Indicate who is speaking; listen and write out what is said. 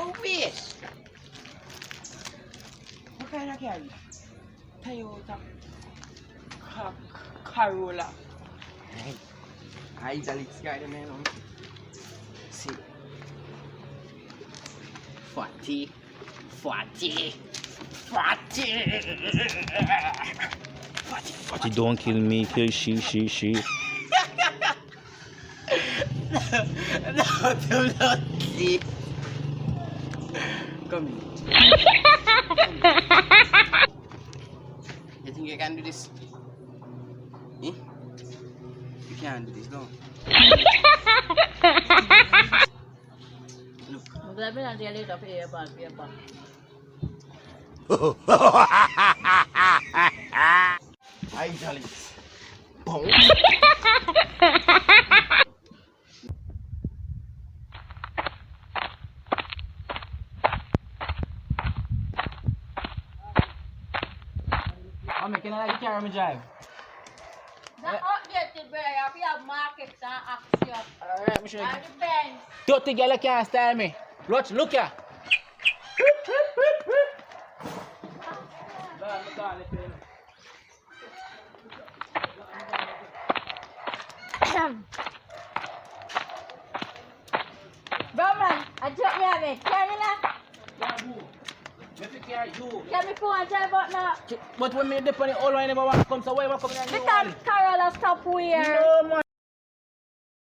Speaker 1: Oh, wait. What kind of car? Toyota Corola. Ay, Alex car na meron. See. 40. 40. 40. 40.
Speaker 2: Don't kill me, kill she.
Speaker 1: No, do not see. Come here. You think you can do this? Eh? You can't do this, no? Look. Ay, Alex. Boom. I'm making a carry me drive.
Speaker 3: That updated where we have markets and action.
Speaker 1: Alright, me show you.
Speaker 3: And the Benz.
Speaker 1: Dirty girl can't style me. Watch, look here.
Speaker 3: Roman, I took me of it. Carry me now. Get me phone and tell about now.
Speaker 1: But when me dip on the old one, I never want to come, so why am I coming on the
Speaker 3: Because Corolla stop here.
Speaker 1: No, man.